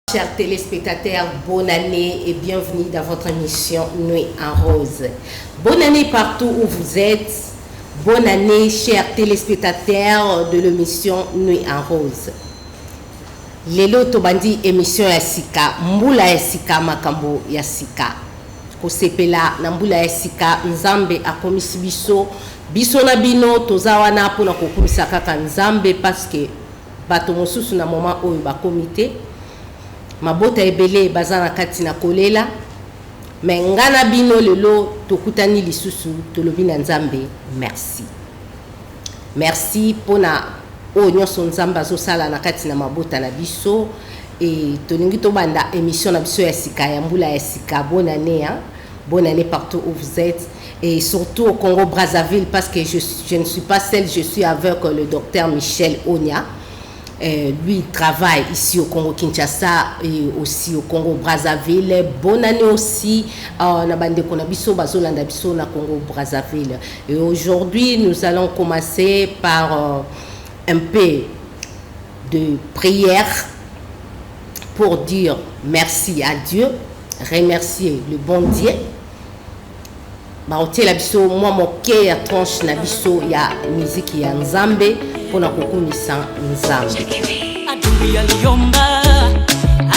Chers téléspectateurs, bonne année et bienvenue dans votre émission Nuit en Rose. Bonne année partout où vous êtes. Bonne année, chers téléspectateurs de l'émission Nuit en Rose. Lelo tobandi émission ya sika, mbula ya sika makambo ya sika. Kosepela na mbula ya sika, Nzambe akomisi biso na bino tozawana pona kokumisa kaka Nzambe parce que bato mosusu na moment oyo ba comité mabota ebele bazana kati na kolela mais ngana bino lelo tokutani lisusu tolobi na Nzambe merci pona o nyonso Nzambe azosala na kati na mabota na biso et tolingi tobanda émission na biso ya sika ya mbula ya sika. Bonne année partout où vous êtes et surtout au Congo Brazzaville parce que je ne suis pas seule, je suis avec le docteur Michel Onya. Lui travaille ici au Congo Kinshasa et aussi au Congo Brazzaville. Bonne année aussi na bande konabiso bazolanda biso na Congo Brazzaville. Et aujourd'hui nous allons commencer par un peu de prière pour dire merci à Dieu, remercier le bon Dieu. Baotie la biso moi moke ya tranche na biso ya muziki ya Nzambe pona kokumisa Nzambe. Adui aliomba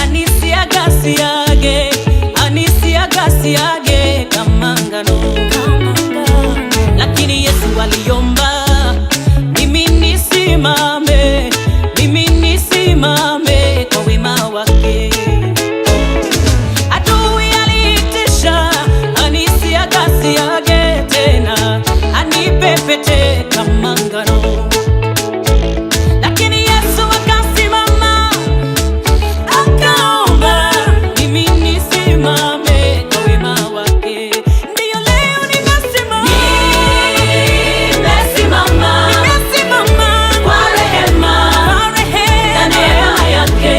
anisia gasi yage kama ngano, lakini Yesu aliomba mimi nisimame kwa wema wake. Yage tena anipepete kama ngano, lakini Yesu akasimama akaomba mimi nisimame kwa wema wake. Ndiyo leo nimesimama kwa rehema na neema yake.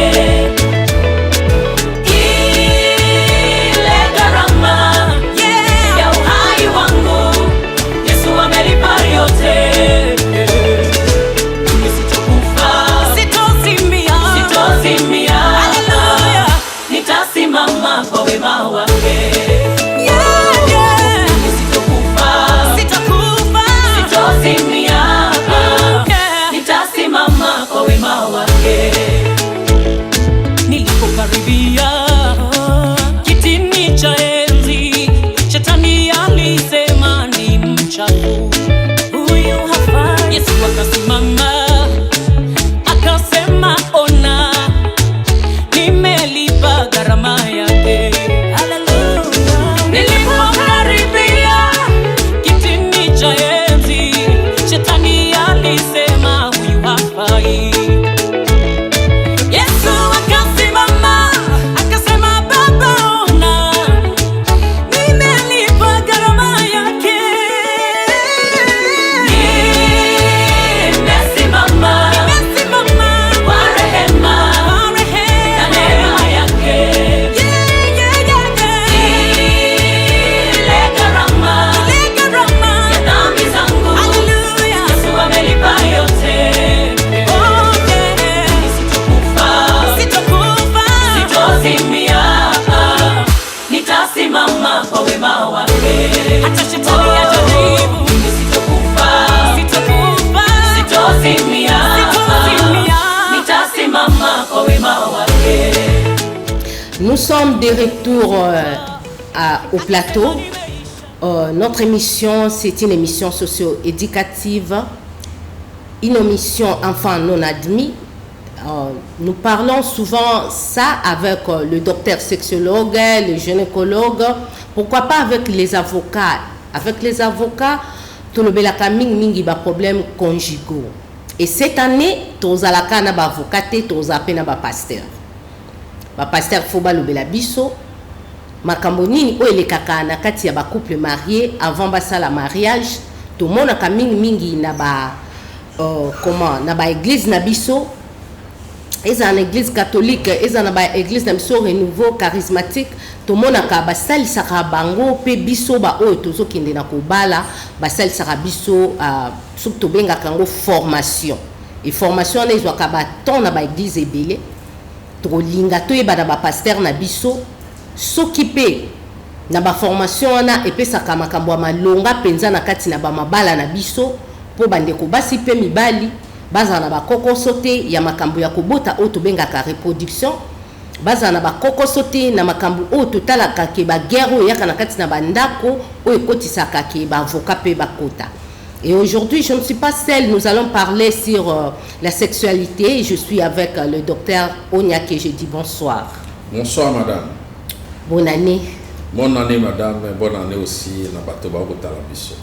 Nitasimama kwa wema wake. Sitozimia. Nitasimama kwa wema wake. Nilipokaribia kitini cha enzi, Shetani alisema ni mchafu, huyu hafai. Yesu akasimama akasema ona, nimelipa gharama yake. Hallelujah. Nilipokaribia kitini cha enzi, Shetani alisema huyu hafai. Yesu akasimama akasema Baba ona, nimelipa gharama yake. Nimesimama kwa rehema na neema yake. Ile gharama ya dhambi zangu Yesu amelipa yote. Sitozimia. Nitasimama kwa wema wake. Hata Shetani ajaribu, sitozimia. Nitasimama kwa wema wake. Nous sommes de retour au plateau. Notre émission, c'est une émission socio-éducative, une émission enfants non admis. Nous parlons souvent ça avec le docteur sexologue, le gynécologue, pourquoi pas avec les avocats. Avec les avocats, tout le belaka mingi ba problèmes conjugaux. Et cette année, tous alaka na ba avocat, tous apena ba pasteur. Ba pasteur foba le bela biso. Makambo nini o elekaka na kati ya ba couple marié avant ba sala mariage. Tout le monde a mingi na ba na ba église na biso. Eza na église catholique, eza na ba église na biso renouveau charismatique. Tout le monde a ba sali saka bango pe biso ba o tozo kende na kobala ba sali saka biso surtout benga kango formation. Et formation les wakaba ton na ba église ebele. tolinga toyeba na bapaster na biso soki mpe na baformation wana epesaka makambo ya malonga mpenza na kati na bamabala na biso mpo bandeko basi mpe mibali bazala na bakokoso te ya makambo ya kobota oyo tobengaka reproduction, bazala na bakokoso te na makambo oyo totalaka ke baguerre oyo eyaka na kati na bandako oyo ekotisaka ke baavocat mpe bakota. Et aujourd'hui, je ne suis pas seule, nous allons parler sur la sexualité. Je suis avec le docteur Onyake, je dis bonsoir. Bonsoir madame. Bonne année. Bonne année madame, bonne année aussi na bato bakota la biso.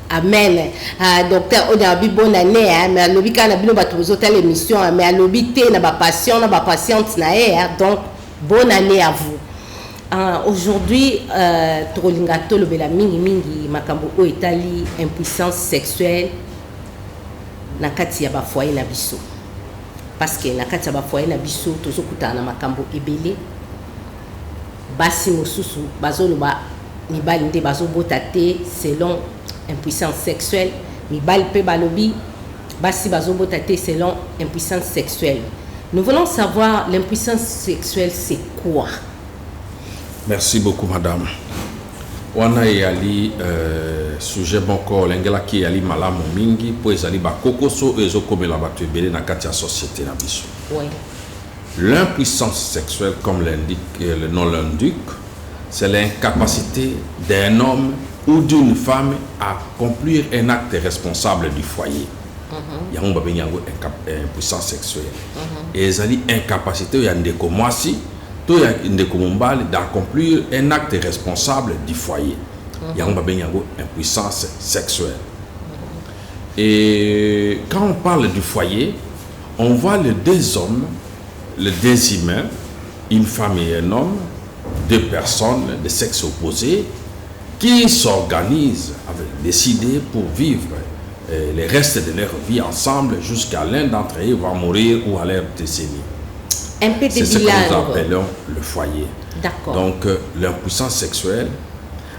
Amen. Docteur Onyake, bonne année. Mais alobi kana bino bato bozota l'émission, mais alobi te na ba patient, na ba patiente na donc bonne année à vous. Aujourd'hui, Trolingato lobela mingi makambo o etali impuissance sexuelle na kati ya ba foyer na biso. Parce que na kati ya ba foyer na biso tozokuta na makambo ebele. Basi mosusu bazoloba mibali nde bazobota te selon impuissance sexuelle, mibali pe balobi basi bazobota te selon impuissance sexuelle. Nous voulons savoir l'impuissance sexuelle c'est quoi? Merci beaucoup madame. Wana yali sujet boko lengela ki yali malamu mingi po ezali ba kokoso ezokomela batu ebele na kati ya société na biso. Oui. L'impuissance sexuelle, comme le nom l'indique, c'est l'incapacité d'un homme ou d'une femme à accomplir un acte responsable du foyer. Yango ba benyango impuissance sexuelle. Et ezali incapacité ya ndeko mwasi d'accomplir un acte responsable du foyer. Il y a une impuissance sexuelle. Et quand on parle du foyer, on voit les deux hommes, les deux humains, une femme et un homme, deux personnes de sexe opposé, qui s'organisent, décidés pour vivre le reste de leur vie ensemble jusqu'à l'un d'entre eux va mourir ou à leur décennie. C'est ce que nous appelons le foyer. Donc, l'impuissance sexuelle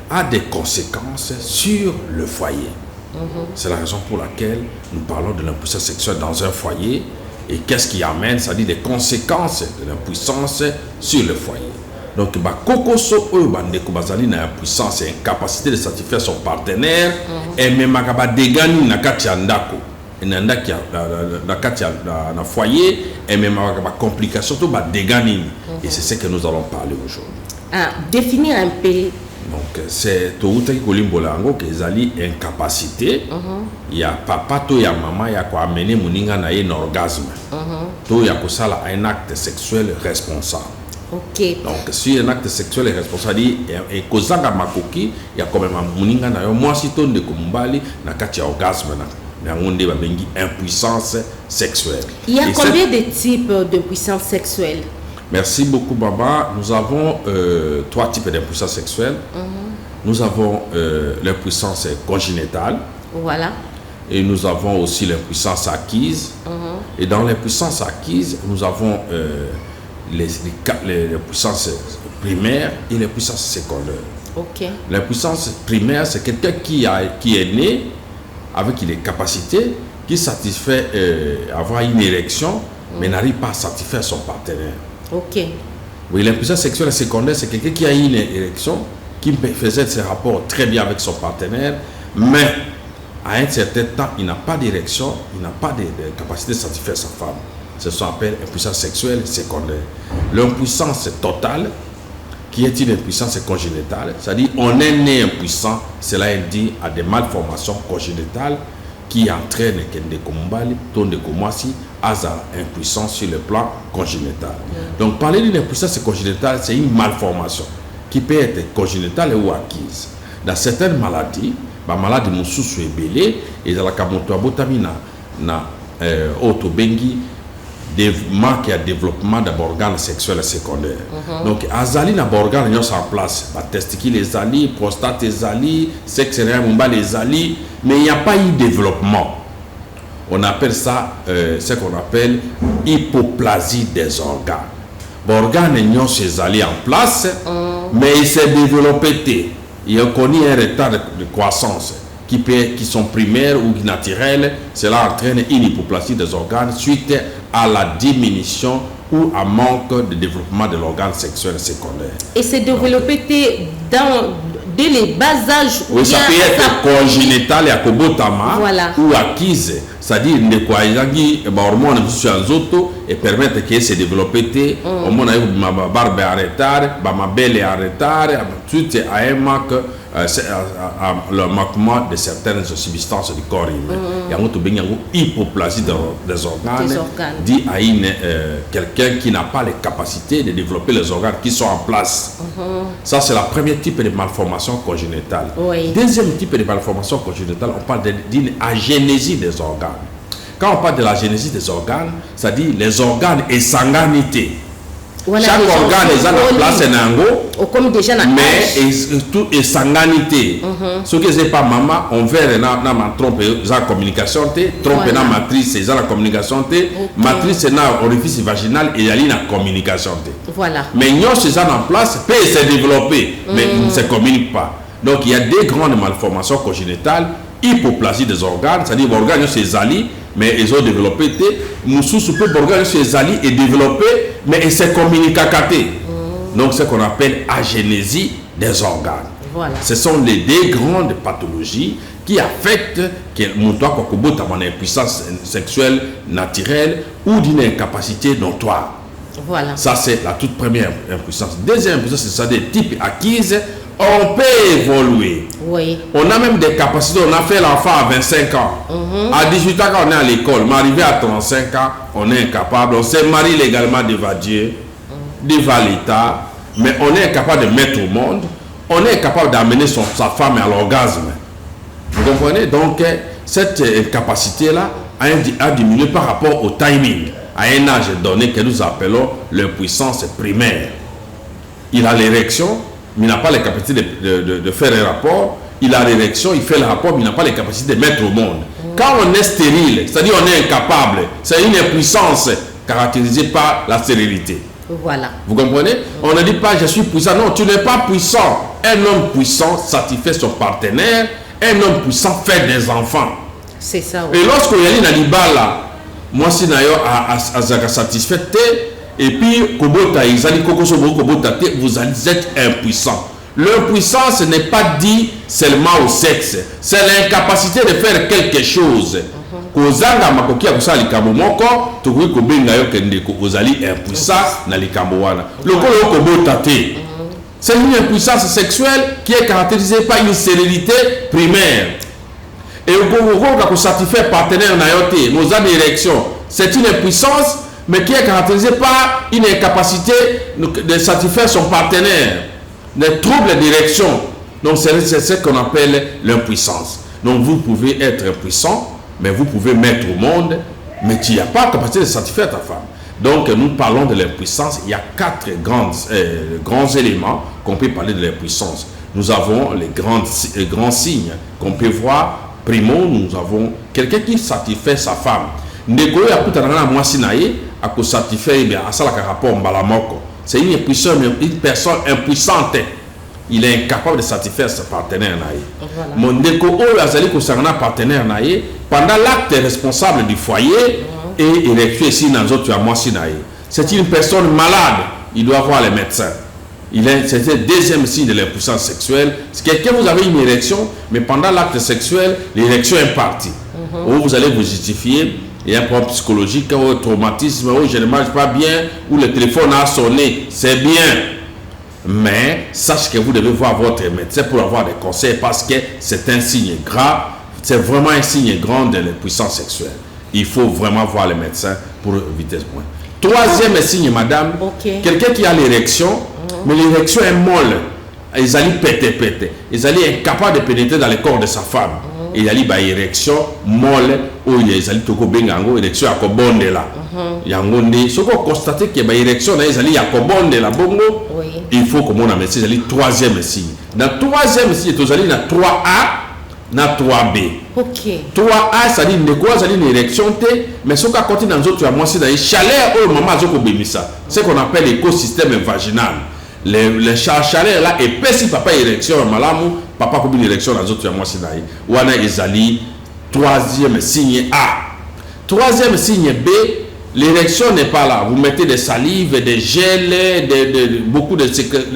a des conséquences sur le foyer. C'est la raison pour laquelle nous parlons de l'impuissance sexuelle dans un foyer. Et qu'est-ce qui amène, c'est-à-dire des conséquences de l'impuissance sur le foyer. Donc, kokoso bandeko bazali na impuissance et incapacité de satisfaire son partenaire et même dégani na kati ya ndako. Na foyer et même avec complications surtout dégâts et c'est ce que nous allons parler aujourd'hui. Définir un peu. Donc c'est tout qui kolimbolango que ezali incapacité. Il y a papa to ya maman ya ko amener muninga na un orgasme. To ya ko sala un acte sexuel responsable. OK. Donc si un acte sexuel est responsable et kozanga makoki ya ko même muninga na yo moi si to ndeko mumbali na kati ya orgasme na impuissance sexuelle. Il y a combien de types d'impuissance sexuelle? Merci beaucoup Baba. Nous avons trois types d'impuissance sexuelle. Nous avons l'impuissance congénitale. Voilà. Et nous avons aussi l'impuissance acquise. Et dans l'impuissance acquise, nous avons les puissances primaires et les puissances secondaires. OK. L'impuissance primaire, c'est quelqu'un qui est né avec les capacités, qui satisfait avoir une érection, mais n'arrive pas à satisfaire son partenaire. OK. Oui, l'impuissance sexuelle secondaire, c'est quelqu'un qui a une érection, qui faisait ses rapports très bien avec son partenaire, mais à un certain temps, il n'a pas d'érection, il n'a pas de capacité de satisfaire sa femme. C'est ce qu'on appelle impuissance sexuelle secondaire. L'impuissance totale, qui est une impuissance congénitale, c'est-à-dire on est né impuissant, cela est dit à des malformations congénitales qui entraînent à impuissance sur le plan congénital. Donc parler d'une impuissance congénitale, c'est une malformation qui peut être congénitale ou acquise. Dans certaines maladies, la maladie mususu ebele et dans la kamoto abotamina na autobengi manque à développement d'organes sexuels secondaires. Donc, azali na organes sont en place. Testicule les ali, prostate les ali, sexe réel les ali, mais il n'y a pas eu de développement. On appelle ça ce qu'on appelle hypoplasie des organes. Organes sont ali en place, mais il s'est développé. Il a connu un retard de croissance qui sont primaires ou naturelles. Cela entraîne une hypoplasie des organes suite à la diminution ou à manque de développement de l'organe sexuel secondaire. Et c'est développé dès les bas âges. Oui, ça peut être congénital et akobotama voilà. Ou acquise. C'est-à-dire que les hormones et permettent que se développer. Hormones ma barbe arrêtée, ma belle arrêtée, tout à un manque, le manquement de certaines substances du corps humain. Il y a une hypoplasie des organes dit à quelqu'un qui n'a pas les capacités de développer les organes qui sont en place. Ça, c'est la première type de malformation congénitale. Oui. Deuxième type de malformation congénitale, on parle d'une agénésie des organes. Quand on parle de la génésie des organes, c'est-à-dire les organes et sanguinité. Chaque organe est à la place mais tout est sanguinité. Ce que c'est pas maman, on verra dans trompe la communication, trompe dans matrice, c'est la communication, matrice c'est dans orifice vaginal et il y a la communication. Voilà. Mais nous c'est ça en place, peut se développer, mais ne se communique pas. Donc il y a des grandes malformations congénitales, hypoplasie des organes, c'est-à-dire les organes c'est ali, mais ils ont développé nous sous peu organes c'est ali et développé, mais ils se communiquent à côté. Donc ce qu'on appelle agénésie des organes. Voilà. Ce sont les deux grandes pathologies qui affectent une puissance sexuelle naturelle ou d'une incapacité notoire. Voilà. Ça c'est la toute première impuissance. Deuxième impuissance, c'est ça des types acquises. On peut évoluer. Oui. On a même des capacités. On a fait l'enfant à 25 ans. À 18 ans, quand on est à l'école, mais arrivé à 35 ans, on est incapable. On s'est marié légalement devant Dieu, devant l'État, mais on est incapable de mettre au monde. On est incapable d'amener sa femme à l'orgasme. Vous comprenez? Donc, cette incapacité-là a diminué par rapport au timing, à un âge donné que nous appelons l'impuissance primaire. Il a l'érection, mais il n'a pas les capacités de faire un rapport. Il a l'érection, il fait le rapport, mais il n'a pas les capacités de mettre au monde. Quand on est stérile, c'est-à-dire on est incapable, c'est une impuissance caractérisée par la stérilité. Voilà. Vous comprenez? On ne dit pas je suis puissant. Non, tu n'es pas puissant. Un homme puissant satisfait son partenaire. Un homme puissant fait des enfants. C'est ça. Oui. Et lorsqu'on y a une là, moi si d'ailleurs à satisfait, et puis vous allez être impuissant. L'impuissance n'est pas dit seulement au sexe, c'est l'incapacité de faire quelque chose. Kozanga makoki ya kusala likambo moko tokoki kobenga yo kende kozali impuissant na likambo wana. Lokolo kobota te. C'est une impuissance sexuelle qui est caractérisée par une stérilité primaire. Et au satisfaire partenaire na yote, nos âmes d'érection, c'est une impuissance mais qui est caractérisée par une incapacité de satisfaire son partenaire, des troubles d'érection. Donc c'est ce qu'on appelle l'impuissance. Donc vous pouvez être impuissant, mais vous pouvez mettre au monde, mais tu n'as pas la capacité de satisfaire ta femme. Donc nous parlons de l'impuissance. Il y a 4 grands éléments qu'on peut parler de l'impuissance. Nous avons les grands signes qu'on peut voir. Primo, nous avons quelqu'un qui satisfait sa femme. Ndeko ya kutanana mwasi na ye ako satisfait bien à ça la rapport mbalamoko. C'est une personne impuissante. Il est incapable de satisfaire sa partenaire na ye. Mon ndeko o azali ko sangana partenaire na ye pendant l'acte responsable du foyer et il est ici dans autres à mwasi na ye. C'est une personne malade, il doit voir les médecins. C'est le deuxième signe de l'impuissance sexuelle. C'est quelqu'un, vous avez une érection, mais pendant l'acte sexuel, l'érection est partie. Ou vous allez vous justifier, il y a un problème psychologique, ou un traumatisme, ou je ne mange pas bien, ou le téléphone a sonné, c'est bien. Mais sachez que vous devez voir votre médecin pour avoir des conseils parce que c'est un signe grave, c'est vraiment un signe grand de l'impuissance sexuelle. Il faut vraiment voir le médecin pour éviter ce point. Troisième signe, madame, quelqu'un qui a l'érection, mais l'érection est molle. Ils allaient péter. Ils allaient incapables de pénétrer dans le corps de sa femme. Et il y a une érection molle où ils allaient toko bengango érection à kobonde là. Yangonde. Ce qu'on constate que bah érection là ils allaient à kobonde là bongo. Il faut que mon ami c'est le troisième signe. Dans le troisième signe, ils allaient dans 3A, dans 3B. Ok. 3A, ça dit une érection, mais ce qu'on continue dans les autres, moi, c'est dans chaleur, oh, maman, c'est ce qu'on appelle l'écosystème vaginal. Le chaleur là, et si papa érection, malamou, papa comme une érection dans les autres, moi, c'est dans Wana Ezali, troisième signe A. Troisième signe B, L'érection n'est pas là. Vous mettez des salives, des gels, beaucoup de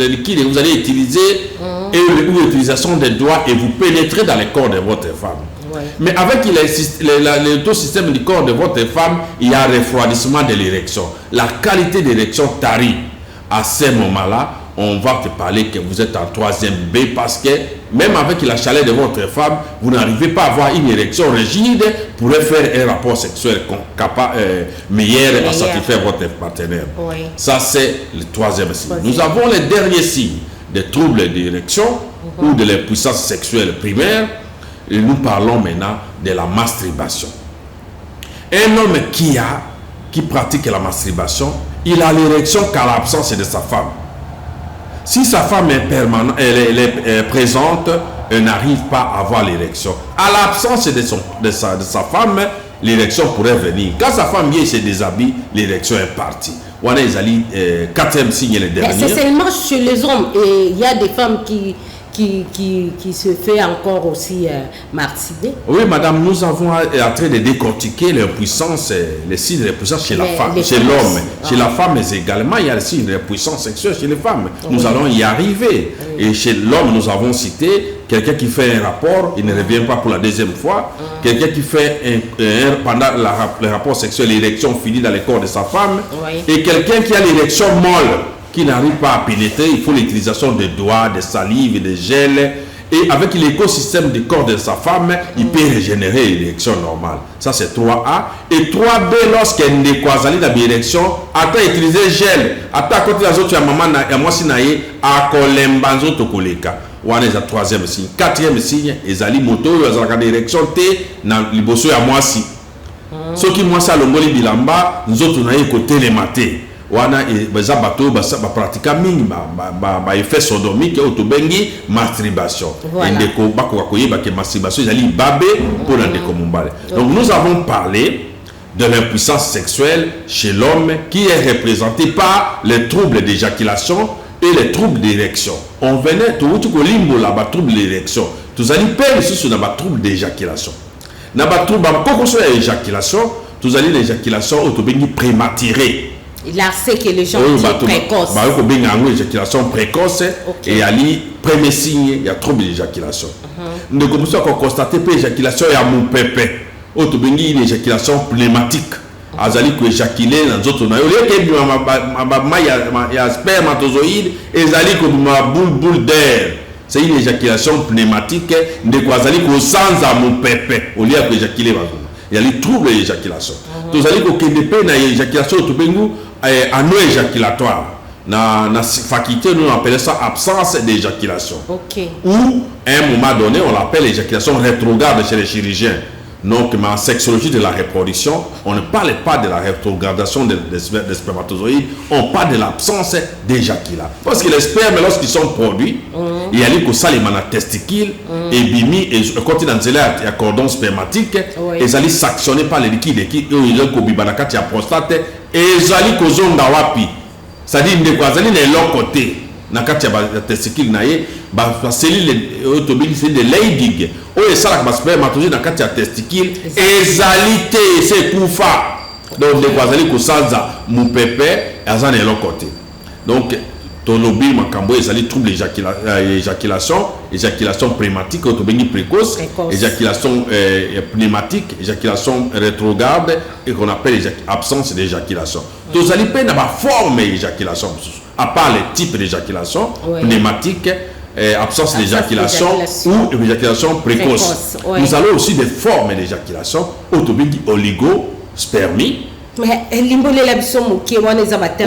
liquides et vous allez utiliser ou l'utilisation des doigts et vous pénétrez dans le corps de votre femme. Ouais. Mais avec l'autosystème du corps de votre femme, il y a un refroidissement de l'érection. La qualité d'érection tarie. À ce moment-là, on va te parler que vous êtes en 3e B parce que même avec la chaleur de votre femme, vous n'arrivez pas à avoir une érection rigide pour faire un rapport sexuel meilleur à satisfaire votre partenaire. Oui. Ça, c'est le 3e signe. Nous avons les derniers signes des troubles d'érection ou de l'impuissance sexuelle primaire. Et nous parlons maintenant de la masturbation. Un homme qui pratique la masturbation, il a l'érection qu'à l'absence de sa femme. Si sa femme est permanente, elle est présente, elle n'arrive pas à avoir l'érection. À l'absence de sa femme, l'érection pourrait venir. Quand sa femme vient et se déshabille, l'érection est partie. On a 4e signe le dernier. C'est seulement chez les hommes. Et il y a des femmes qui se fait encore aussi martyrer. Oui, madame, nous avons en train de décortiquer l'impuissance, les signes de l'impuissance chez la femme, chez l'homme. Chez la femme également, il y a les signes de l'impuissance sexuelle chez les femmes. Nous allons y arriver. Et chez l'homme, nous avons cité quelqu'un qui fait un rapport, il ne revient pas pour la 2e fois. Quelqu'un qui fait pendant le rapport sexuel, l'érection finit dans le corps de sa femme. Et quelqu'un qui a l'érection molle, qui n'arrive pas à pénétrer, il faut l'utilisation de doigts, de salive, de gel. Et avec l'écosystème du corps de sa femme, il peut régénérer l'érection normale. Ça, c'est 3A. Et 3B, lorsqu'elle n'est pas allée dans l'érection, après utiliser gel, après côté les autres, maman, et moi, si naïe, à kolembanzo tokoleka. On est le 3e signe. 4e signe, les ali moto, ils ont l'érection T, dans le bosso à moi si. Ce qui moi, ça, le moli bilamba, nous autres, on a côté les matés. Wana beza bato ba pratika mingi ba effet sodomique autobengi masturbation ndeko bako koyeba que masturbation ezali babe pour ndeko mumbale. Donc nous avons parlé de l'impuissance sexuelle chez l'homme qui est représenté par les troubles d'éjaculation et les troubles d'érection. On venait tout ko limbo la ba trouble d'érection. Tous allons perdre sur na ba trouble d'éjaculation. Na ba trouble ba koko sur l'éjaculation, tous allons l'éjaculation autobengi prématurée. Il a sait que les gens sont précoces. Il y a une éjaculation précoce et il y a le premier signe, il y a trouble d'éjaculation. Nous commençons à constater que l'éjaculation est à mon pépé. Il y a une éjaculation pneumatique. Azali ko éjaculer dans autres na yo que il y a spermatozoïde et azali ko boule d'air. C'est une éjaculation pneumatique de quoi azali ko sans à mon pépé au lieu d'éjaculer. Il y a les troubles d'éjaculation. Tous allez ko kende na éjaculation to bengu anneau éjaculatoire. Na faculté, nous appelons ça absence d'éjaculation. Ou à un moment donné, on l'appelle éjaculation rétrograde chez les chirurgiens. Donc, mais en sexologie de la reproduction, on ne parle pas de la rétrogradation des spermatozoïdes, on parle de l'absence d'éjaculat. Parce que les spermes, lorsqu'ils sont produits, il y a les salimana testicules, et bimi, et continent il y a cordon spermatique, et ils allaient s'actionner par les liquides, qui ils ont kobibanaka, il y a prostate, et ils allaient kozonga wapi. C'est-à-dire, ils allaient de l'autre côté. Nakati ya testicule naye ba cellule autobili c'est de Leydig o esala ka spermatozoïde nakati ya testicule ezalité c'est kufa donc de kwazali ko sanza mu pepe azana l'autre côté donc tolobi makambo ezali trouble éjaculation prématique autobili précoce éjaculation pneumatique éjaculation rétrograde et qu'on appelle absence d'éjaculation tozali pe na ba forme éjaculation à part les types d'éjaculation pneumatique, absence d'éjaculation ou éjaculation précoce. Nous avons aussi des formes d'éjaculation, oligospermie. Mais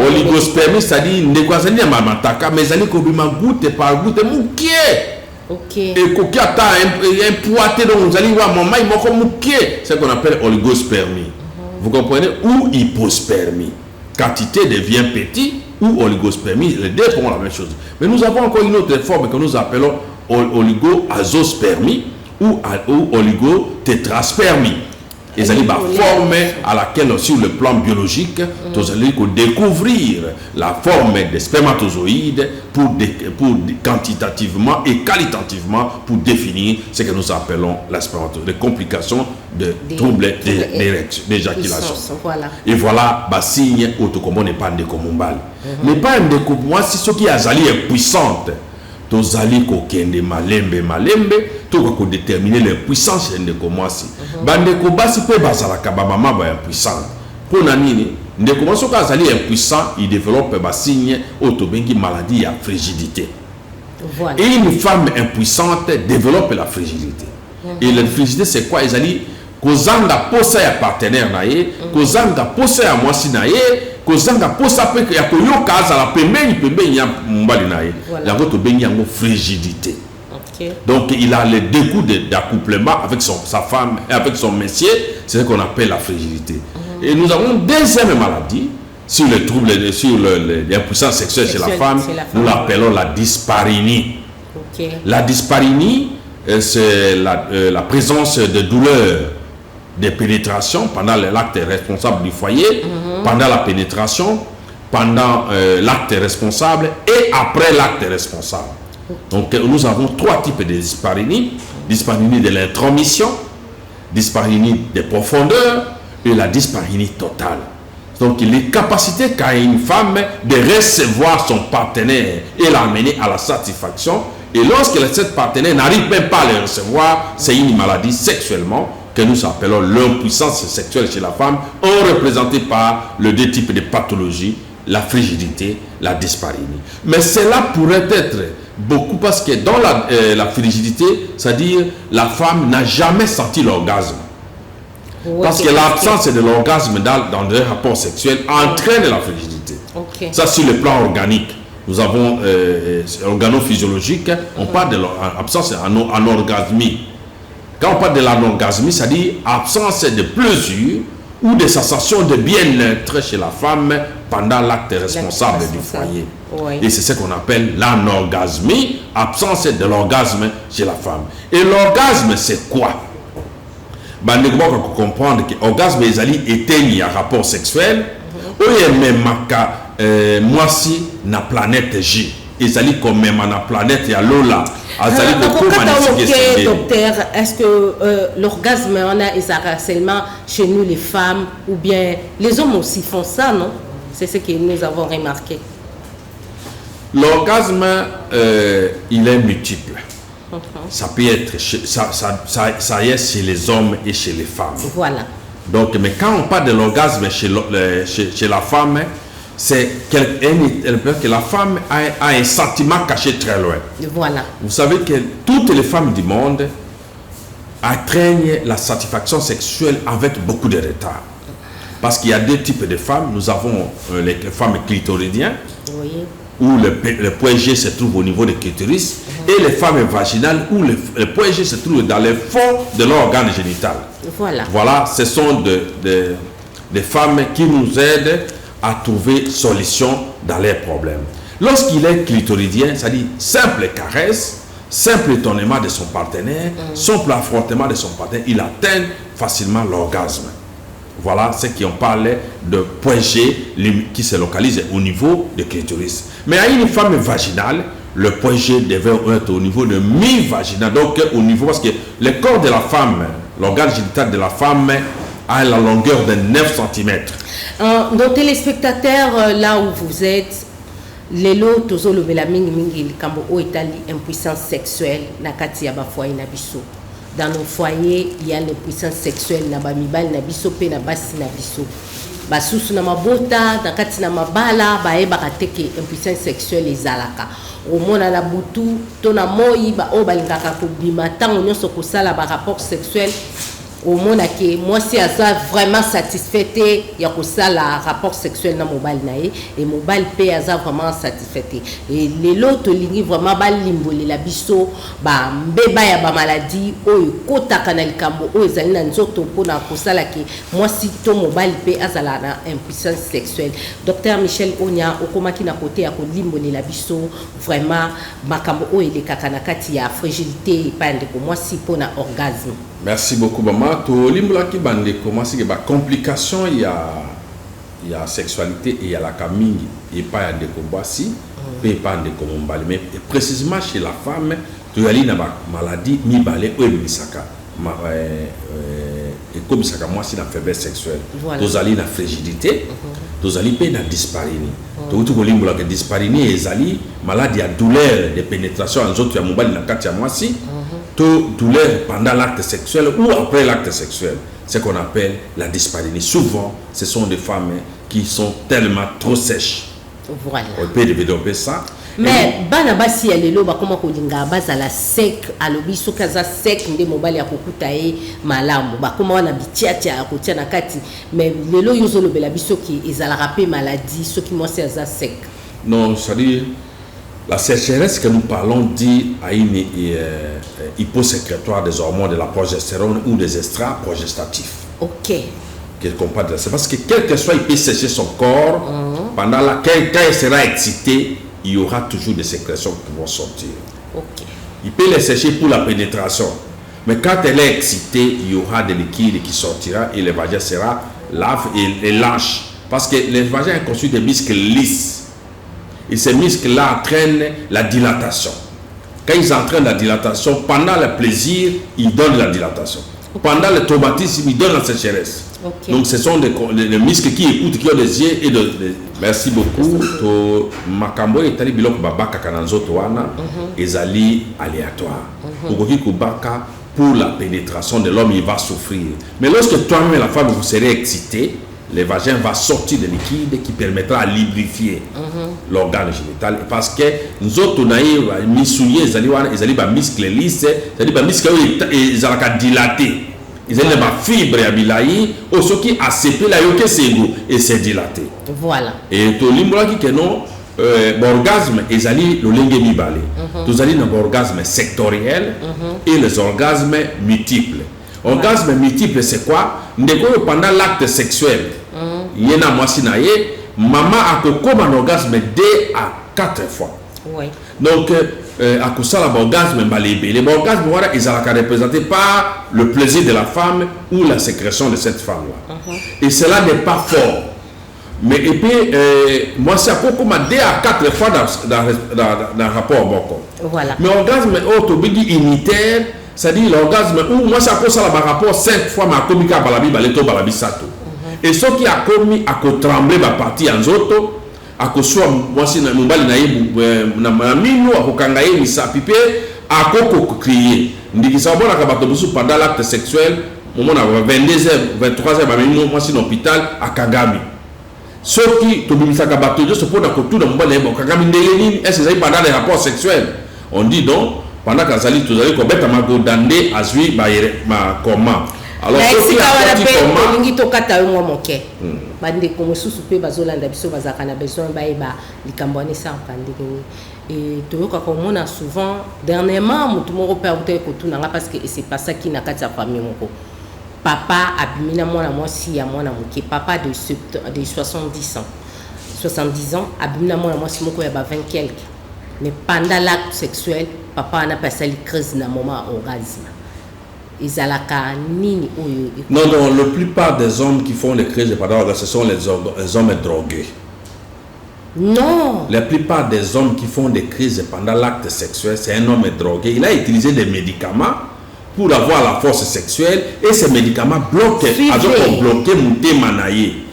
oligospermie, c'est-à-dire ne mamataka, mais elle est goutte par goutte mouké. Et coquille un poité donc vous allez voir maman il m'a mouké, c'est ce qu'on appelle oligospermie. Vous comprenez? Ou hypospermie. Quantité devient petit ou oligospermie, les deux font la même chose. Mais nous avons encore une autre forme que nous appelons oligoazospermie ou oligotétraspermie. ezali ba forme à laquelle sur le plan biologique tozali ko découvrir la forme des spermatozoïdes pour quantitativement et qualitativement pour définir ce que nous appelons la spermatozoïde, les complications de troubles d'éjaculation. Voilà. Et voilà ba signe autokombo n'est pas ndeko mombali. Mais pas ndeko moi si ce qui azali est puissante. Tozali ko kende malembe to ko déterminer les puissances ndeko mwasi. Ba ndeko basi pe bazalaka ba mama ba impuissant. Pona nini ndeko mwasi ko azali impuissant, il développe ba signe autobengi maladie à frigidité. Voilà. Et une femme impuissante développe la frigidité. Et la frigidité c'est quoi? Ezali kozanga posa ya partenaire na ye, kozanga posa ya mwasi na ye, kozanga posa pe ya koyoka azala pembeni ya mbali na ye. Yango to bengi yango frigidité. Okay. Donc il a le dégoût d'accouplement avec sa femme et avec son messier, c'est ce qu'on appelle la frigidité. Et nous avons une deuxième maladie sur les troubles, sur l'impuissance sexuelle chez la femme, nous l'appelons la dyspareunie. Okay. La dyspareunie, c'est la présence de douleurs de pénétration pendant l'acte responsable du foyer, pendant la pénétration, pendant l'acte responsable et après l'acte responsable. Donc nous avons trois types de dyspareunie. Dyspareunie de l'intromission, dyspareunie de profondeur et la dyspareunie totale. Donc les capacités qu'a une femme de recevoir son partenaire et l'amener à la satisfaction. Et lorsque cette partenaire n'arrive même pas à le recevoir, c'est une maladie sexuellement que nous appelons l'impuissance sexuelle chez la femme, représentée par les deux types de pathologies, la frigidité, la dyspareunie. Mais cela pourrait être beaucoup parce que dans la frigidité, c'est-à-dire la femme n'a jamais senti l'orgasme. Ouais, parce que l'absence de l'orgasme dans les rapports sexuels entraîne la frigidité. Okay. Ça sur le plan organique. Nous avons organo-physiologique, on parle de l'absence anorgasmie. Quand on parle de l'anorgasmie, c'est-à-dire absence de plaisir ou de sensation de bien-être chez la femme pendant l'acte responsable du foyer. Oui. Et c'est ce qu'on appelle l'anorgasmie, absence de l'orgasme chez la femme. Et l'orgasme, c'est quoi? Il faut comprendre que l'orgasme est éteint à rapport sexuel. Moi si na planète J. Ils allaient comme même na planète ya Lola. Docteur, est-ce que l'orgasme on a seulement chez nous les femmes ou bien les hommes aussi font ça, non? C'est ce que nous avons remarqué. L'orgasme, il est multiple. Ça peut être ça y est chez les hommes et chez les femmes. Voilà. Donc, mais quand on parle de l'orgasme chez la femme, c'est que la femme a un sentiment caché très loin. Voilà. Vous savez que toutes les femmes du monde atteignent la satisfaction sexuelle avec beaucoup de retard. Parce qu'il y a deux types de femmes. Nous avons les femmes clitoridiennes, oui, où le point G se trouve au niveau des clitoris, et les femmes vaginales, où le point G se trouve dans le fond de l'organe génital. Voilà. Voilà, ce sont des femmes qui nous aident à trouver solution dans leurs problèmes. Lorsqu'il est clitoridien, c'est-à-dire simple caresse, simple étonnement de son partenaire, simple affrontement de son partenaire, il atteint facilement l'orgasme. Voilà ce qu'on parle de point G qui se localise au niveau du clitoris. Mais à une femme vaginale, le point G devait être au niveau de mi-vaginal, donc au niveau, parce que le corps de la femme, l'organe génital de la femme a la longueur de 9 cm. Nos téléspectateurs, là où vous êtes, lelo tozo le mingi mingi likambo o etali impuissance sexuelle na kati ya ba foyer na biso. Dans nos foyers, il y a l'impuissance sexuelle na ba mibali na biso pe na basi na biso. Ba susu na mabota, na kati na mabala, ba eba kateke impuissance sexuelle ezalaka. Omona na butu, to na moi ba o balingaka ko bima tango nyonso ko sala ba rapport sexuel. Au monde que moi si ça vraiment satisfait il y a que ça la rapport sexuel dans mobile nae et mobile paye ça vraiment satisfait et les l'autre ligne vraiment ba limboli la biso ba mbeba ya ba maladie o kota kanal kambo o ezali na nzoto pona ko sala que moi si to mobile paye azala na impuissance sexuelle. Docteur Michel Onya okomaki na côté ya ko limboli la biso vraiment makambo o ele kakana kati ya fragilité pas ndeko moi si pona orgasme. Merci beaucoup, maman. To limbola qui bande commence que complication il y a sexualité et il y a la camille et pas de comboisi et pas de comombali mais précisément chez la femme tu as une maladie mi balé ou misaka et comme ça moi c'est la faiblesse sexuelle tu as une fragilité tu as une disparini tu as limbola que disparini et zali maladie à douleur de pénétration en autres ya mobali na kati ya mwasi douleur pendant l'acte sexuel ou après l'acte sexuel, ce qu'on appelle la dyspareunie. Souvent, ce sont des femmes qui sont tellement trop sèches. Voilà. On peut développer ça. Mais banabasi alelo bakoma kodinga bazala sec alobiso kaza sec nde mobali ya kokutaye malamu bakoma wana bitiatia ya kotia na kati mais lelo yozo lobela biso ki ezala rapé maladie soki mwasi aza sec. Non, c'est-à-dire la sécheresse que nous parlons dit à une hyposécrétoire des hormones de la progestérone ou des extras progestatifs. Ok. C'est parce que quel que soit, il peut sécher son corps, pendant laquelle, quand il sera excité, il y aura toujours des sécrétions qui vont sortir. Ok. Il peut les sécher pour la pénétration. Mais quand elle est excitée, il y aura des liquides qui sortiront et le vagin sera lave et lâche. Parce que le vagin est conçu de muscles lisses. Et ces muscles-là entraînent la dilatation. Quand ils entraînent la dilatation, pendant le plaisir, ils donnent la dilatation. Pendant le traumatisme, ils donnent la sécheresse. Okay. Donc ce sont les muscles qui écoutent, qui ont des yeux et Merci beaucoup. To makambo etali biloko babaka kananzoto wana ezali aléatoire. Okoki kubaka pour la pénétration de l'homme, il va souffrir. Mais lorsque toi-même et la femme vous serez excités, le vagin va sortir de liquide qui permettra à lubrifier l'organe génital. Parce que nous autres, nous avons mis souillé, ils ont des muscles lisses, ils ont des muscles qui sont dilatés. Ils ont des fibres à bilaï, ou ce qui a séparé la yoke et c'est dilaté. Voilà. Et tout le monde qui est non, l'orgasme, ils ont le lingue mi-balé. Nous avons un orgasme sectoriel et les orgasmes multiples. Orgasme multiple, c'est quoi? Pendant l'acte sexuel, il y a un mois maman a comme un orgasme 2 à 4 fois. Oui. Donc, à cause de l'orgasme, l'orgasme, voilà, ils sont représentés par le plaisir de la femme ou la sécrétion de cette femme-là. Et cela n'est pas fort. Mais et puis, moi, c'est comme 2 à 4 fois dans le rapport au boko. Voilà. Mais l'orgasme autobidi unitaire, c'est-à-dire l'orgasme où moi ça pose ça par rapport 5 fois ma comika balabi baleto balabi sato. Et ce qui a commis à ko trembler ma partie en zoto à ko soit moi si na mbali na yebu na minu à ko kangaye misa pipe à ko crier. Ndiki sa bona ka bato busu pendant l'acte sexuel moment na 22h 23h ba minu moi si l'hôpital à Kagami. Ce qui to bimisa ka bato je se pose na ko tout na mbali na Kagami ndeleni est-ce que pendant les rapports sexuels. On dit donc pendant que Zali tous allez commettre ma godande à suivre ma comment alors si ka wala pe lingi to kata yo moke bande ko mususu pe bazolanda biso bazaka na besoin ba eba likambo ne sa kandiki et to yoka ko mona souvent dernièrement mutu moko pe abuté ko tuna nga parce que c'est pas ça qui na kati ya famille moko papa abimina mwana mwasi ya mwana moke papa de 70 ans abimina mwana mwasi moko ya ba 20 quelques. Mais pendant l'acte sexuel, papa a passé la crise dans le moment orgasme. Ils ont la nini. Non, la plupart des hommes qui font les crises pendant l'orgasme, ce sont les hommes drogués. Non. La plupart des hommes qui font des crises pendant l'acte sexuel, c'est un homme drogué. Il a utilisé des médicaments pour avoir la force sexuelle et ces médicaments bloquent, bloqué Mouté Manaye.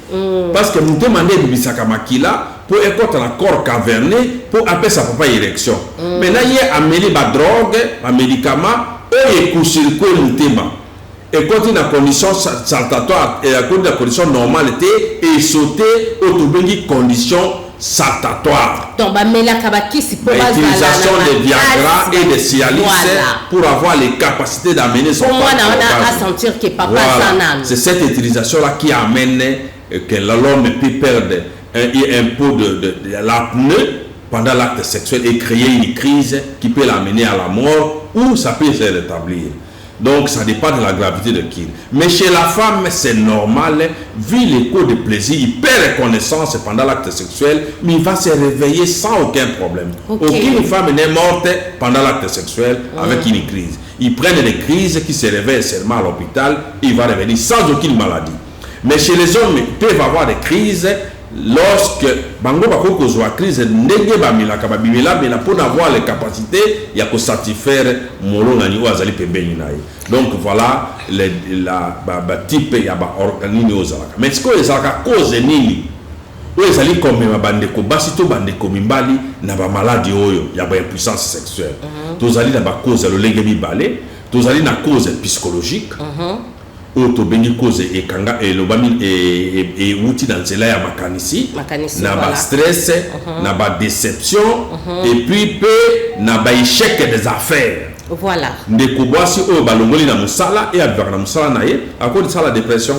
Parce que Mouté Manaye Bisakamakila, pour écouter un corps caverné, pour appeler sa propre érection. Maintenant, il y a amené la drogue, un médicament, et il circuit le thème. Et quand il y a une condition saltatoire, et la condition normalité, et sauter aux conditions saltatoires. Donc, l'utilisation de Viagra et de Cialis pour avoir les capacités d'amener son corps. À sentir que papa c'est cette utilisation-là qui amène que l'homme peut perdre un peu de l'apnée pendant l'acte sexuel et créer une crise qui peut l'amener à la mort ou ça peut se rétablir. Donc, ça dépend de la gravité de qui. Mais chez la femme, c'est normal, vu les cours de plaisir, il perd connaissance pendant l'acte sexuel, mais il va se réveiller sans aucun problème. Aucune femme n'est morte pendant l'acte sexuel avec une crise. Ils prennent des crises qui se réveillent seulement à l'hôpital, il va revenir sans aucune maladie. Mais chez les hommes, ils peuvent avoir des crises lorsque bango bakoko zwa crise ndenge bamilaka babimela mais pour avoir les capacités ya ko satisfaire molonga ni wazali pembeni naye. Donc voilà la type ya ba organini ozalaka. Mais ce que ezalaka cause nini ezali comme bandeko basi to bandeko mimbali na ba maladie oyo ya ba impuissance sexuelle. Tozali na ba cause lolenge mibale, tozali na cause psychologique. Bengi cause ekanga elobami et outi dans nzela ya makanisi na ba stress na ba déception et puis peu na ba échec des affaires. Voilà. Ndeko boisi oyo balongoli na musala et abivaka na musala na ye à cause de ça la dépression.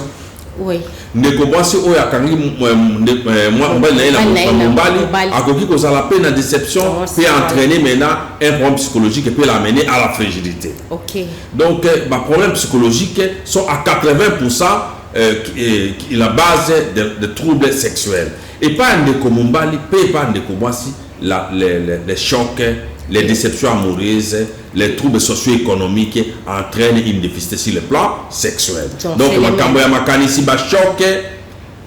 Oui. Ndeko boisi oyo akangi moi mbali na ye na mbali akoki kozala pe na déception peut entraîner maintenant un problème psychologique et peut l'amener à la fragilité. OK. Donc les problèmes psychologiques sont à 80% la base de troubles sexuels. Et pas un ndeko mumbali, pas un ndeko boisi les chocs, les déceptions amoureuses, les troubles socio-économiques entraînent une déficité sur le plan sexuel. Donc, makambo ya makanisi ba choc,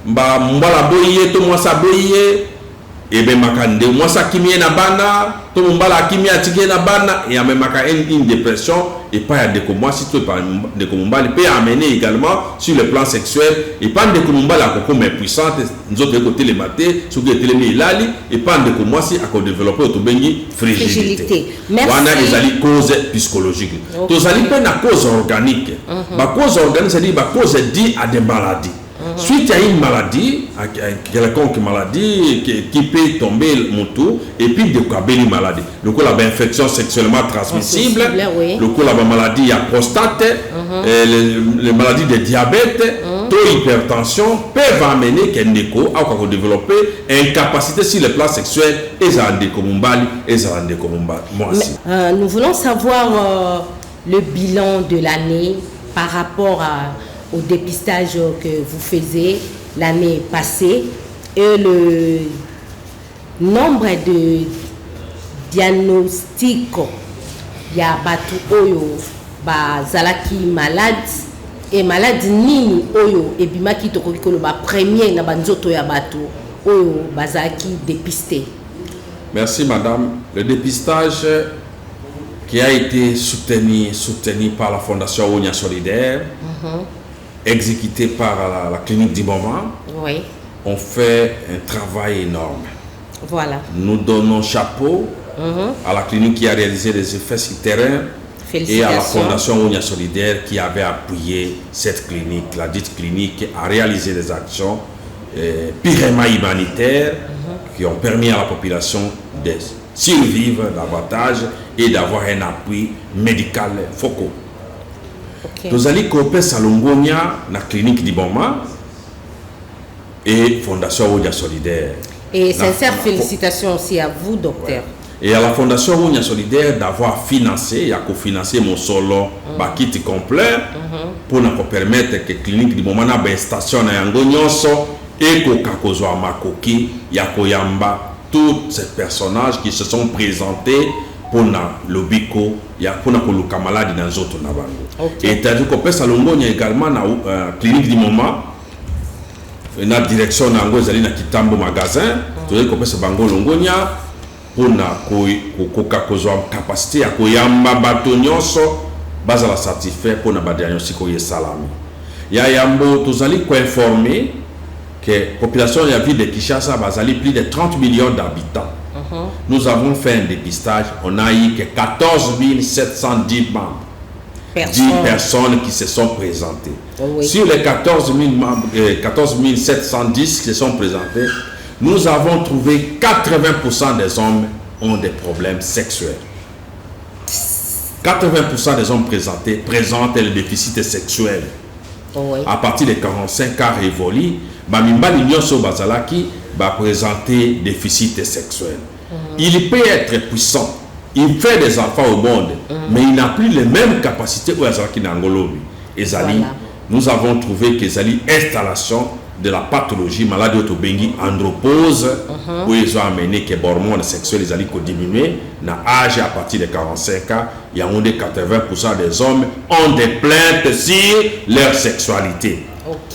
ba mbala boye to mwasa boye, et ben makande mwasa kimie na bana, to mbala kimie atike na bana, et ame maka une dépression, et pas de comment si tu pas de comment peut amener également sur le plan sexuel, et pas de comment la coco mais puissante, nous autres côté les matés, sur que télé lali, et pas de comment si à développer autobengi fragilité. Voilà les ali causes psychologiques. Tous ali pas na cause organique. Ma cause organique c'est dire ma cause due à des maladies. Suite à une maladie, à quelconque maladie qui peut tomber mon tour, et puis de quoi une maladie. Le coup, la infection sexuellement transmissible, le coup, la maladie à prostate, les maladies de diabète, taux d'hypertension peuvent amener qu'un déco à développer incapacité sur le plan sexuel et ça en décomumbali et ça en décomumbali. Nous voulons savoir le bilan de l'année par rapport au dépistage que vous faisiez l'année passée et le nombre de diagnostics ya batu oyo bazalaki malade et malade nini oyo ebimaki tokoki koloba premier na banzoto ya batu oyo bazalaki dépisté. Merci madame. Le dépistage qui a été soutenu par la Fondation Ounia Solidaire, exécuté par la clinique du moment, on fait un travail énorme. Voilà. Nous donnons chapeau à la clinique qui a réalisé des effets sur terrain et à la Fondation Ounia Solidaire qui avait appuyé cette clinique, la dite clinique, à réaliser des actions purement humanitaires qui ont permis à la population de survivre davantage et d'avoir un appui médical focaux. Nous allons coopérer Salongonia, la clinique d'Iboma et Fondation Ounia Solidaire. Et sincères félicitations aussi à vous, docteur. Et à la Fondation Ounia Solidaire d'avoir financé, et à cofinancé mon solo kit complet pour nous permettre que la clinique d'Iboma ait une station à Yangonyoso et que Kakozwa Makoki, Yakoyamba, tous ces personnages qui se sont présentés pour le bico, pour le camalade dans les autres. Et tandis qu'on peut s'alongonia également dans la clinique du moment, la direction n'a pas kitambo magasin, tandis qu'on peut s'alongonia longonia pour la capacité à koyamba batonyoso, base à la satisfaire pour la diagnostic ou salami. Yambo, tous allez informer que la population de la ville de Kinshasa a plus de 30 millions d'habitants. Nous avons fait un dépistage, on a eu que 14 710 membres, 10 personnes qui se sont présentées. Sur les 14 710 qui se sont présentés, nous avons trouvé 80% des hommes ont des problèmes sexuels. 80% des hommes présentent le déficit sexuel. À partir de 45 cas révolus, Bamimbali Nyonso Bazalaki va présenter déficit sexuel. Il peut être puissant, il fait des enfants au monde, mais il n'a plus les mêmes capacités que Azalaki Nangolobi. Ezali, nous avons trouvé qu'Ezali installation de la pathologie maladie autobengi andropause où ils ont amené que les hormones sexuelles ils allaient diminuer dans l'âge à partir de 45 ans. Il y a 80% des hommes ont des plaintes sur leur sexualité.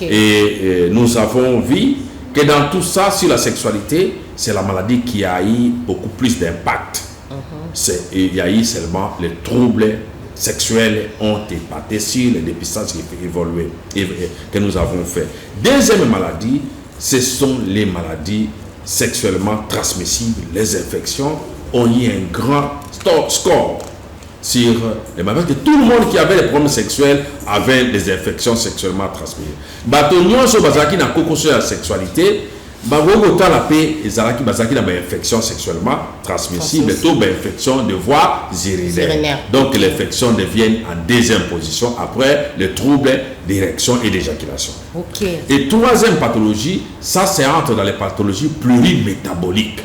Et nous avons vu que dans tout ça, sur la sexualité, c'est la maladie qui a eu beaucoup plus d'impact. Il y a eu seulement les troubles sexuels ont épaté sur les dépistages qui évoluent que nous avons fait. Deuxième maladie, ce sont les maladies sexuellement transmissibles. Les infections ont eu un grand score sur les maladies. Tout le monde qui avait des problèmes sexuels avait des infections sexuellement transmissibles. Batonion sur bazaki na koko sur la sexualité. Bagogo la paix et zalaki bazaki na infection sexuellement transmissible, tout infection de voies urinaires. Donc l'infection devient en deuxième position après le trouble d'érection et d'éjaculation. Et troisième pathologie, ça c'est entre dans les pathologies plurimétaboliques.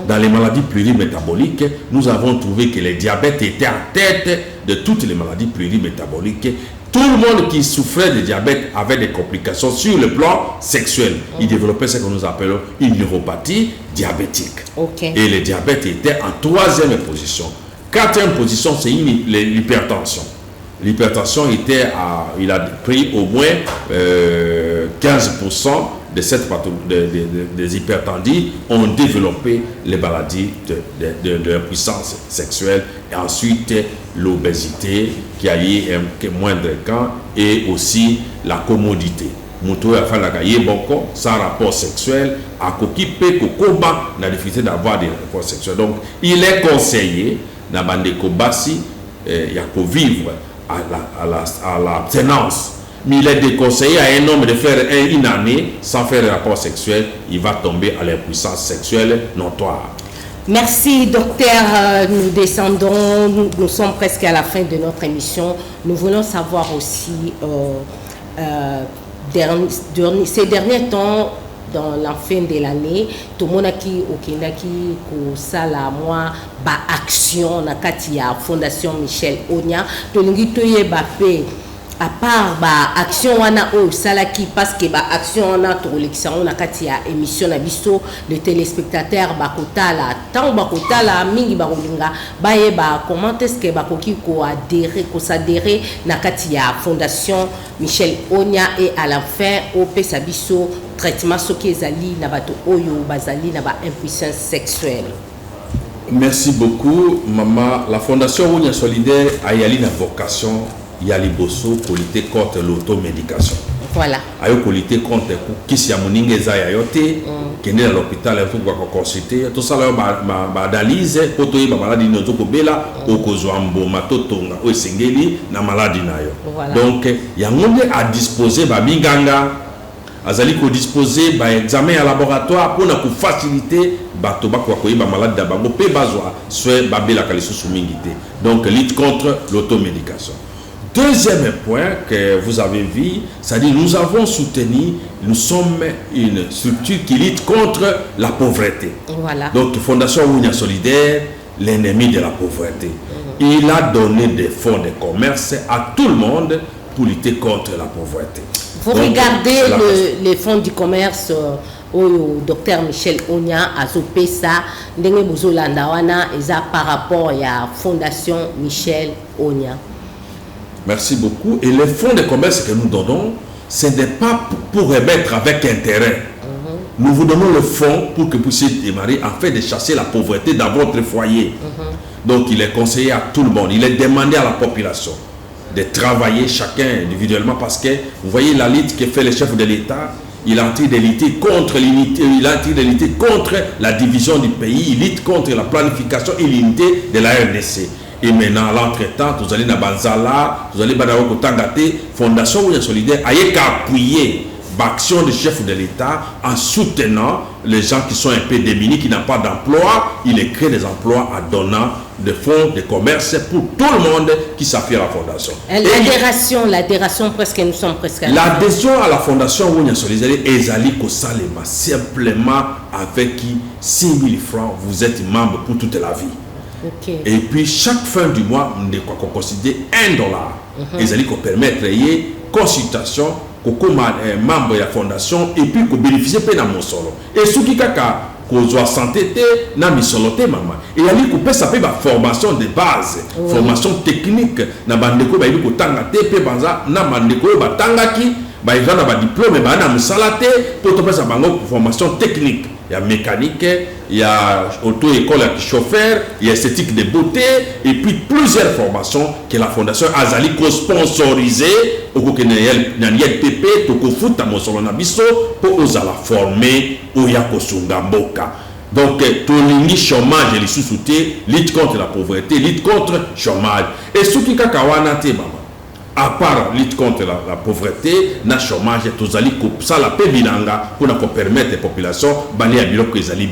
Dans les maladies plurimétaboliques, nous avons trouvé que le diabète était en tête de toutes les maladies plurimétaboliques. Tout le monde qui souffrait de diabète avait des complications sur le plan sexuel. Il développait ce que nous appelons une neuropathie diabétique. Et le diabète était en troisième position. Quatrième position, c'est l'hypertension. L'hypertension était il a pris au moins 15% de cette des hypertendis ont développé les maladies de l'impuissance sexuelle et ensuite l'obésité qui a eu un moindre camp et aussi la commodité. Moutou a fait la gaille beaucoup sans rapport sexuel à coquipé kokoba na difficulté d'avoir des rapports sexuels. Donc il est conseillé na bande kobasi il y a qu'au vivre à l'abstinence. Mais il est déconseillé à un homme de faire une année sans faire de rapport sexuel, il va tomber à l'impuissance sexuelle notoire. Merci docteur, nous descendons, nous sommes presque à la fin de notre émission. Nous voulons savoir aussi, ces derniers temps, dans la fin de l'année, tout le monde qui sala moi ba action na kati ya Fondation Michel Onya, to lingi toye ba pe à part ba action wana o salaki parce que ba action wana to l'élection na kati ya émission na biso le téléspectateur ba kotala tant ba kotala mingi ba kolinga ba ye ba comment est-ce que ba koki ko adhérer ko s'adhérer na kati ya Fondation Michel Onya et à la fin au pesa biso traitement soki ezali na bato oyo bazali na ba impuissance sexuelle. Merci beaucoup maman. La Fondation Onya Solidaire a yali na vocation yali bosso pour lutter contre l'automédication. Voilà. Ayo pour lutter contre kisi ya moninga eza ya yote kende à l'hôpital ya tout ko consulter tout ça là ba analyse pour to ba maladie no to ko bela o ko zo mboma to tonga o sengeli na maladie na yo. Donc ya ngombe à disposer ba binganga azali ko disposer ba examen à laboratoire pour na ko faciliter bato ba ko ba malade da bango pe bazwa soit ba bela kalisu sumingité. Donc lutte contre l'automédication. Deuxième point que vous avez vu, c'est-à-dire nous avons soutenu, nous sommes une structure qui lutte contre la pauvreté. Voilà. Donc Fondation Onya Solidaire, l'ennemi de la pauvreté. Il a donné des fonds de commerce à tout le monde pour lutter contre la pauvreté. Vous regardez les fonds du commerce au docteur Michel Onya a Zopesa, ndenge bozolanda wana eza par rapport à la Fondation Michel Onya. Merci beaucoup. Et les fonds de commerce que nous donnons, ce n'est pas pour remettre avec intérêt. Nous vous donnons le fonds pour que vous puissiez démarrer en fait de chasser la pauvreté dans votre foyer. Donc il est conseillé à tout le monde, il est demandé à la population de travailler chacun individuellement parce que vous voyez la lutte que fait le chef de l'État. Il est en train de lutter contre l'unité, il est en train de lutter contre la division du pays, il lutte contre la planification et l'unité de la RDC. Et maintenant, à l'entretemps, vous allez dans Banzala, vous allez dans Kotangate, Fondation Onya Solidaire, a appuyer l'action du chef de l'État en soutenant les gens qui sont un peu démunis, qui n'ont pas d'emploi. Il crée des emplois en donnant des fonds de commerce pour tout le monde qui s'affile à la Fondation. L'adhération, presque, nous sommes presque à l'adhésion à la Fondation Onya Solidaire est allée simplement avec 6 000 francs, vous êtes membre pour toute la vie. Okay. Et puis chaque fin du mois, on doit considérer $1. Et ça dit qu'on permet de créer consultation comme membre de la fondation et puis qu'on bénéficie de mon solo. Et ce qui kaka qu'on soit santé na misoloté maman. Et il y a dit qu'on ça peut formation de base, formation technique na bandeko ba ko tanga te pe banza na bandeko ba tanga ki ba ils ont ba diplôme ba na musalate pour to pesa bango formation technique. Il y a mécanique, il y a auto-école de chauffeur, il y a esthétique de beauté, et puis plusieurs formations que la Fondation Azali a sponsorisé au Kokenayel, Naniel Pepe, Tokofout, Tamosolonabiso, pour nous la former au Yakosungamboka. Donc, Tonini chômage et les sous-soutés, lutte contre la pauvreté, lutte contre le chômage. Et ce qui est Kakawana, maman. À part lutte contre la pauvreté, le chômage, tous allés ça la paix bilanga pour nous permettre aux populations d'aller à bio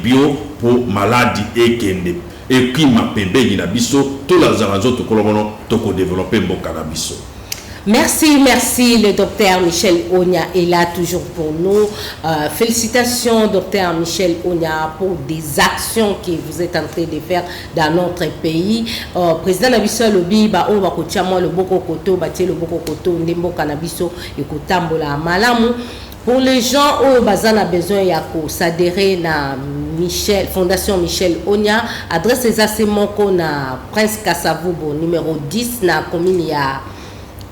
bio pour maladie et kende et qui m'a pébé inabiso tous les autres colons toko développer mon cannabiso. Merci, le docteur Michel Ogna est là toujours pour nous. Félicitations, docteur Michel Ogna, pour des actions que vous êtes en train de faire dans notre pays. Président Nabiso Lobi, on va coacher le Boko Koto, le Boko Koto, Ndembo Canabiso, et Kotambola Malamu. Pour les gens où ont besoin de s'adhérer à Fondation Michel Ogna, adresse les assemblées qu'on a Prince Kassavoubo, numéro 10, dans la commune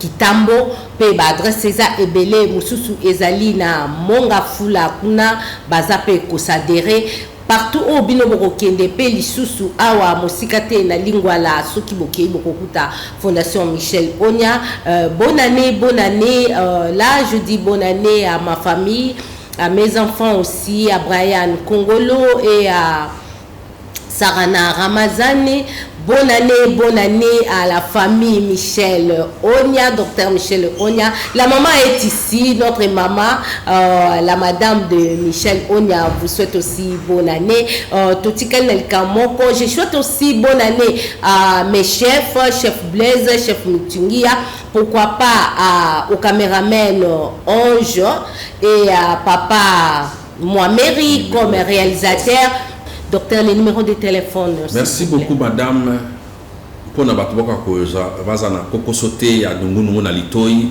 Kitambo, pe ba adresse eza ebele mususu ezali na monga fula kuna bazape ko s'adhérer partout au bino bokende pe lisusu awa mosikate na lingwa la soki bokei bokokuta Fondation Michel Ogna. Bonne année, là je dis bonne année à ma famille, à mes enfants aussi, à Brian Kongolo et à Sarana Ramazani. Bonne année à la famille Michel Ogna, docteur Michel Ogna. La maman est ici, notre maman, la madame de Michel Ogna vous souhaite aussi bonne année. Totikel Nelkamoko, je souhaite aussi bonne année à mes chefs, chef Blaise, chef Mutungia, pourquoi pas au caméraman Ange et à papa Moameri comme réalisateur. Docteur, les numéros de téléphone. Merci beaucoup, madame. Pour nous battre, vazana koko sauté à Dungu na litoi,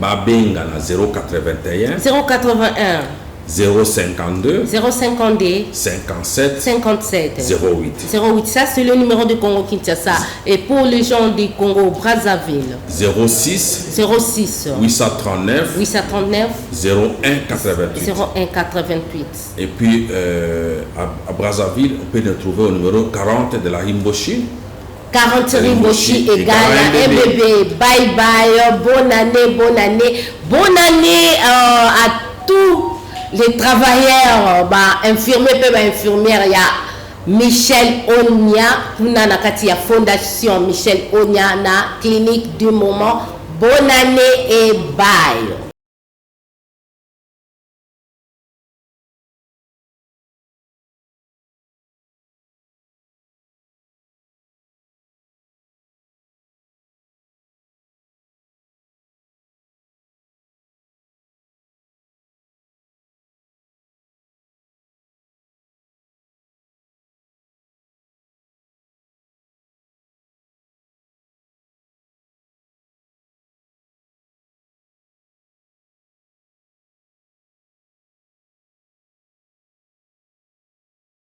babenga na 081 052 57 08. Ça, c'est le numéro de Congo Kinshasa. Et pour les gens du Congo Brazzaville, 06 839 0188. Et puis à Brazzaville, on peut le trouver au numéro 40 de la Rimboshi. 40 Rimboshi égale un bébé. Bye bye. Bonne année à tous les travailleurs, infirmiers, infirmières. Il y a Michel Ogna, la Fondation Michel Ogna, la clinique du moment. Bonne année et bye.